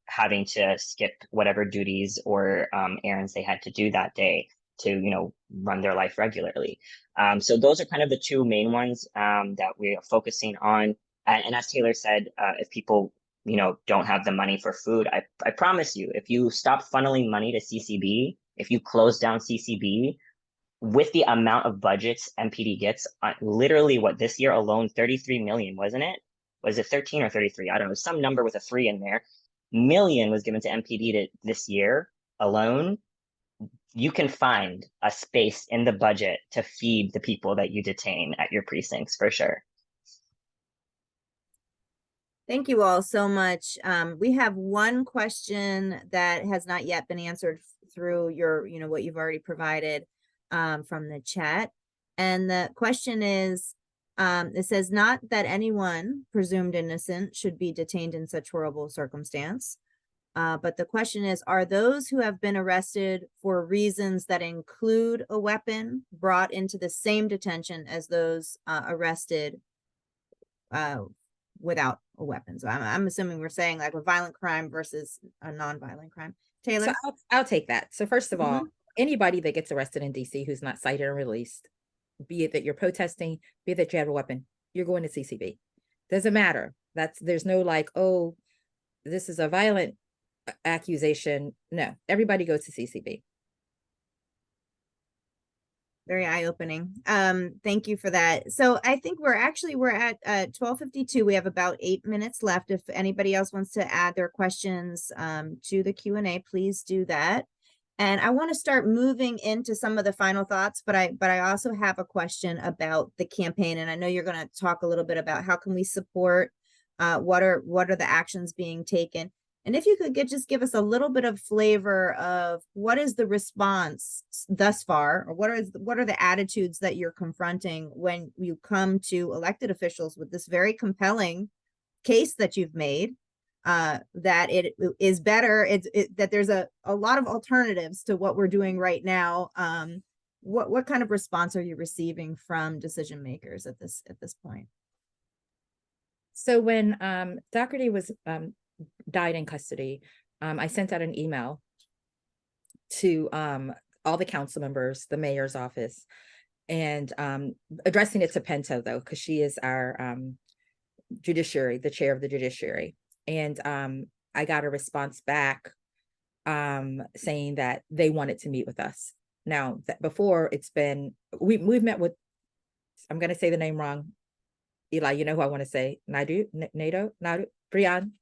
having to skip whatever duties or errands they had to do that day to, run their life regularly. So those are kind of the two main ones that we are focusing on. And as Taylor said, if people don't have the money for food, I promise you, if you stop funneling money to CCB, if you close down CCB, with the amount of budgets MPD gets, literally what this year alone, 33 million, wasn't it? Was it 13 or 33? I don't know, some number with a 3 in there. Million was given to MPD this year alone. You can find a space in the budget to feed the people that you detain at your precincts for sure. Thank you all so much. We have one question that has not yet been answered through your, what you've already provided from the chat. And the question is, it says, not that anyone presumed innocent should be detained in such horrible circumstance. But the question is, are those who have been arrested for reasons that include a weapon brought into the same detention as those arrested without a weapon? So I'm assuming we're saying like a violent crime versus a non-violent crime. Taylor? So I'll take that. So first of all, anybody that gets arrested in DC who's not cited and released, be it that you're protesting, be it that you have a weapon, you're going to CCB. Doesn't matter. There's no like, oh, this is a violent accusation. No, everybody goes to CCB. Very eye-opening. Thank you for that. So I think we're at 12:52. We have about 8 minutes left. If anybody else wants to add their questions to the Q&A, please do that. And I want to start moving into some of the final thoughts, but I also have a question about the campaign. And I know you're going to talk a little bit about how can we support, what are the actions being taken. And if you could just give us a little bit of flavor of what is the response thus far, or what are the attitudes that you're confronting when you come to elected officials with this very compelling case that you've made, that it is better, that there's a lot of alternatives to what we're doing right now. What kind of response are you receiving from decision makers at this point? So when Doherty was died in custody, I sent out an email to all the council members, the mayor's office, and addressing it to Pinto, though, because she is our judiciary, the chair of the judiciary. And I got a response back saying that they wanted to meet with us. Now, before it's been, we've met with, I'm going to say the name wrong. Eli, you know who I want to say? Nadu, Brian.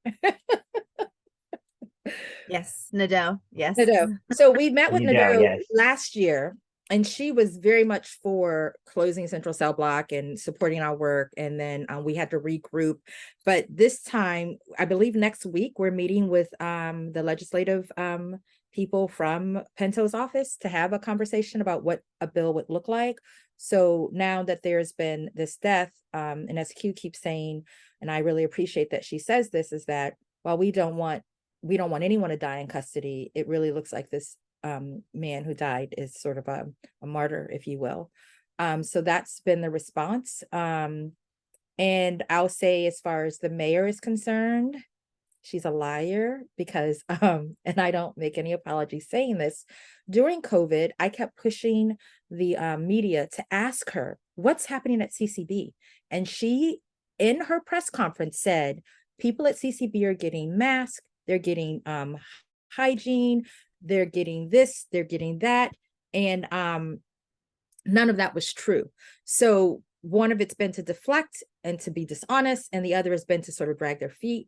Yes, Nadeau. Yes. Nadeau. So we met with Nadeau yes. last year, and she was very much for closing Central Cell Block and supporting our work. And then we had to regroup. But this time, I believe next week, we're meeting with the legislative people from Pinto's office to have a conversation about what a bill would look like. So now that there's been this death, and as Q keeps saying, and I really appreciate that she says this, is that while we don't want anyone to die in custody, it really looks like this man who died is sort of a martyr, if you will. So that's been the response. And I'll say, as far as the mayor is concerned, she's a liar because, and I don't make any apologies saying this, during COVID, I kept pushing the media to ask her what's happening at CCB. And she, in her press conference, said people at CCB are getting masks, they're getting hygiene, they're getting this, they're getting that. And none of that was true. So one of it's been to deflect and to be dishonest, and the other has been to sort of drag their feet.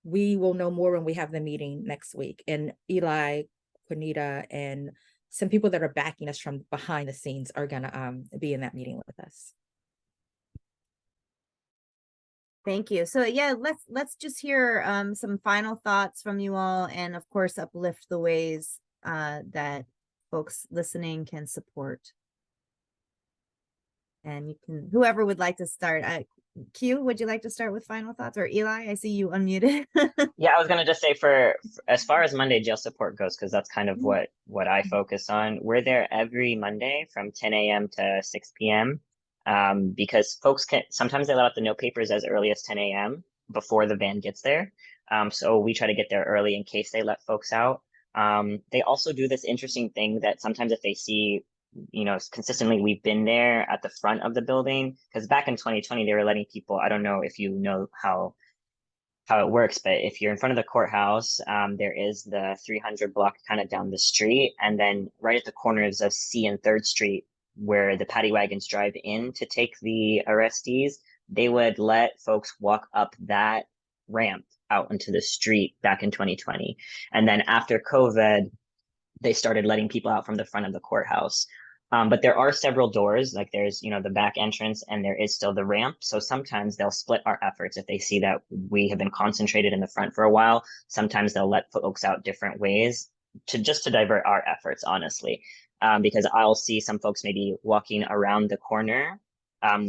We will know more when we have the meeting next week. And Eli, Quinita, and some people that are backing us from behind the scenes are gonna be in that meeting with us. Thank you. So yeah, let's just hear some final thoughts from you all, and of course uplift the ways that folks listening can support. And you can, whoever would like to start. Q, would you like to start with final thoughts, or Eli? I see you unmuted. Yeah, I was gonna just say for as far as Monday jail support goes, because that's kind of what I focus on. We're there every Monday from 10 a.m. to 6 p.m. Because folks can sometimes they let out the note papers as early as 10 a.m. before the van gets there. So we try to get there early in case they let folks out. They also do this interesting thing that sometimes if they see, you know, consistently we've been there at the front of the building, because back in 2020 they were letting people, I don't know if you know how it works, but if you're in front of the courthouse, there is the 300 block kind of down the street, and then right at the corners of C and 3rd Street, where the paddy wagons drive in to take the arrestees, they would let folks walk up that ramp out into the street back in 2020. And then after COVID, they started letting people out from the front of the courthouse. But there are several doors, like there's, you know, the back entrance, and there is still the ramp. So sometimes they'll split our efforts if they see that we have been concentrated in the front for a while. Sometimes they'll let folks out different ways to divert our efforts, honestly. Because I'll see some folks maybe walking around the corner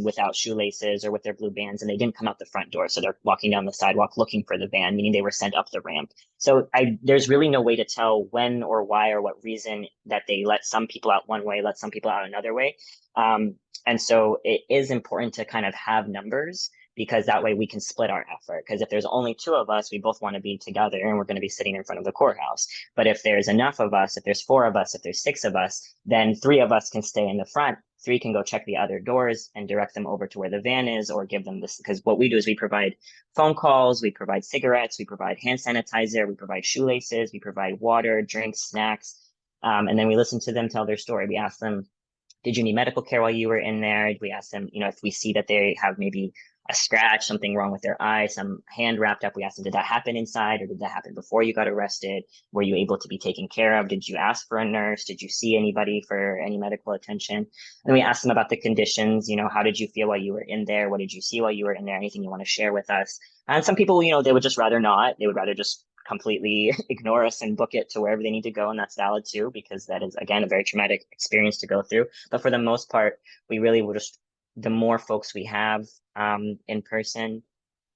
without shoelaces or with their blue bands, and they didn't come out the front door. So they're walking down the sidewalk looking for the van, meaning they were sent up the ramp. So there's really no way to tell when or why or what reason that they let some people out one way, let some people out another way. And so it is important to kind of have numbers, because that way we can split our effort. Because if there's only 2 of us, we both want to be together and we're going to be sitting in front of the courthouse. But if there's enough of us, if there's 4 of us, if there's 6 of us, then 3 of us can stay in the front. 3 can go check the other doors and direct them over to where the van is, or give them this. Because what we do is we provide phone calls, we provide cigarettes, we provide hand sanitizer, we provide shoelaces, we provide water, drinks, snacks. And then we listen to them tell their story. We ask them, did you need medical care while you were in there? We ask them, you know, if we see that they have maybe a scratch, something wrong with their eye, some hand wrapped up, we ask them, did that happen inside, or did that happen before you got arrested? Were you able to be taken care of? Did you ask for a nurse? Did you see anybody for any medical attention? And we ask them about the conditions, you know, how did you feel while you were in there? What did you see while you were in there? Anything you want to share with us? And some people, you know, they would just rather not. They would rather just completely ignore us and book it to wherever they need to go. And that's valid too, because that is, again, a very traumatic experience to go through. But for the most part, we really will just, the more folks we have in person,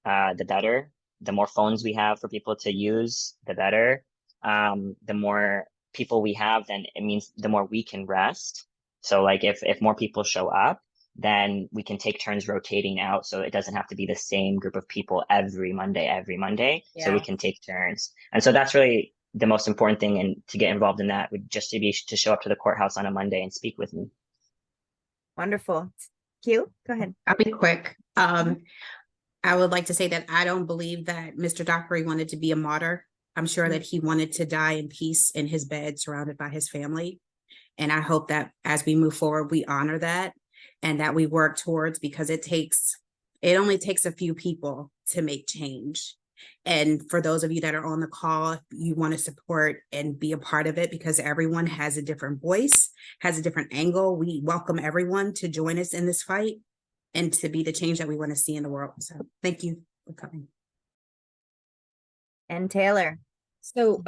the better. The more phones we have for people to use, the better. The more people we have, then it means the more we can rest. So like if more people show up, then we can take turns rotating out. So it doesn't have to be the same group of people every Monday. So we can take turns. And so that's really the most important thing. And to get involved in that would just to show up to the courthouse on a Monday and speak with me. Wonderful. Q, go ahead. I'll be quick. I would like to say that I don't believe that Mr. Dockery wanted to be a martyr. I'm sure that he wanted to die in peace in his bed, surrounded by his family. And I hope that as we move forward, we honor that and that we work towards, because it only takes a few people to make change. And for those of you that are on the call, if you want to support and be a part of it, because everyone has a different voice, has a different angle. We welcome everyone to join us in this fight and to be the change that we want to see in the world. So thank you for coming. And Taylar. So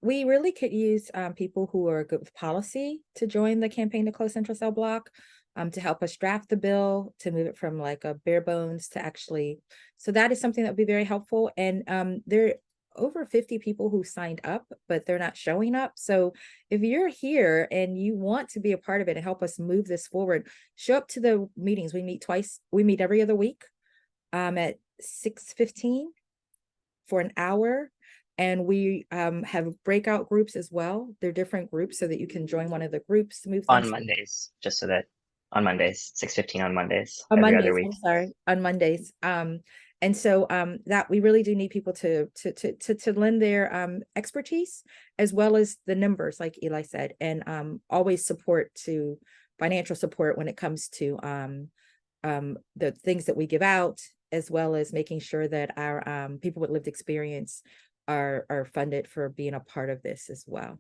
we really could use people who are good with policy to join the campaign to close Central Cell Block, to help us draft the bill, to move it from like a bare bones to actually. So that is something that would be very helpful. And there are over 50 people who signed up, but they're not showing up. So if you're here and you want to be a part of it and help us move this forward, show up to the meetings. We meet twice. We meet every other week at 6:15 for an hour. And we have breakout groups as well. They're different groups so that you can join one of the groups, move On things. Mondays, just so that on Mondays, 6:15 on Mondays, On every Mondays, other week. I'm sorry, on Mondays. And so that we really do need people to lend their expertise as well as the numbers, like Eli said, and always financial support when it comes to the things that we give out, as well as making sure that our people with lived experience are funded for being a part of this as well.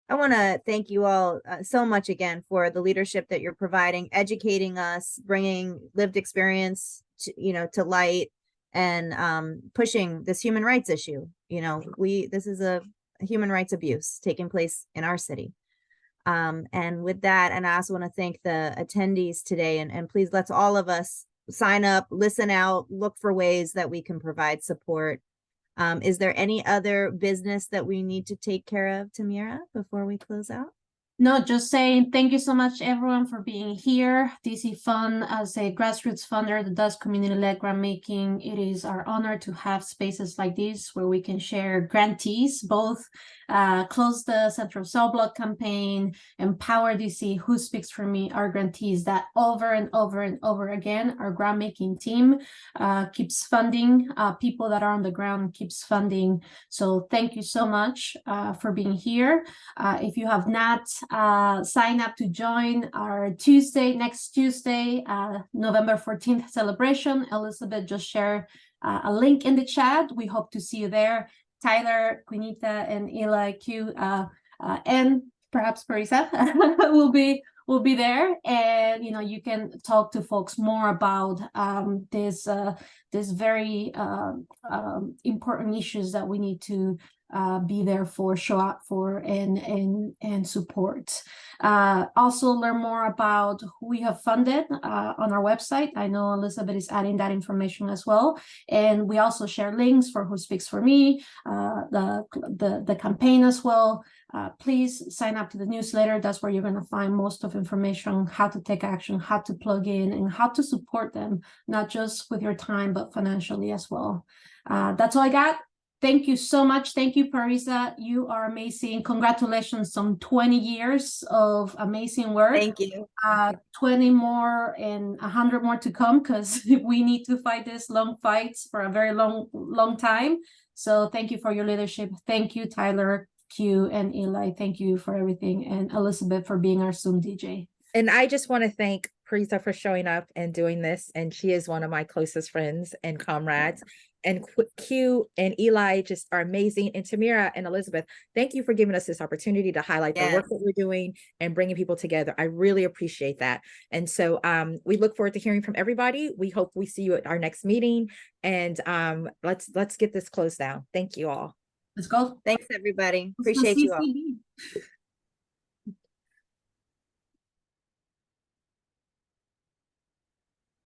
I want to thank you all so much again for the leadership that you're providing, educating us, bringing lived experience to light, and pushing this human rights issue. This is a human rights abuse taking place in our city. And with that, and I also want to thank the attendees today, and please let's all of us sign up, listen out, look for ways that we can provide support. Is there any other business that we need to take care of, Tamira, before we close out? No, just saying thank you so much, everyone, for being here. DC Fund, as a grassroots funder that does community-led grant making, it is our honor to have spaces like this where we can share grantees, both close the Central Cell Block campaign, empower DC, Who Speaks for Me, our grantees that over and over and over again, our grant making team keeps funding, people that are on the ground keeps funding. So thank you so much for being here. If you have not sign up to join our next Tuesday, November 14th celebration, Elizabeth just shared a link in the chat. We hope to see you there. Taylar, Quinita, and Eli Q, and perhaps Parisa will be there, and you can talk to folks more about this very important issues that we need to be there for, show up for, and support. Also learn more about who we have funded on our website. I know Elizabeth is adding that information as well, and we also share links for Who Speaks for Me, the campaign as well. Please sign up to the newsletter. That's where you're going to find most of information, how to take action, how to plug in, and how to support them, not just with your time, but financially as well. That's all I got. Thank you so much. Thank you, Parisa. You are amazing. Congratulations on 20 years of amazing work. Thank you. 20 more and 100 more to come, because we need to fight these long fights for a very long time. So thank you for your leadership. Thank you, Taylar, Q, and Eli. Thank you for everything. And Elizabeth for being our Zoom DJ. And I just want to thank Parisa for showing up and doing this. And she is one of my closest friends and comrades. And Q and Eli just are amazing. And Tamira and Elizabeth, thank you for giving us this opportunity to highlight the work that we're doing and bringing people together. I really appreciate that. And so we look forward to hearing from everybody. We hope we see you at our next meeting. And let's get this closed down. Thank you all. Let's go. Thanks, everybody. Appreciate you all.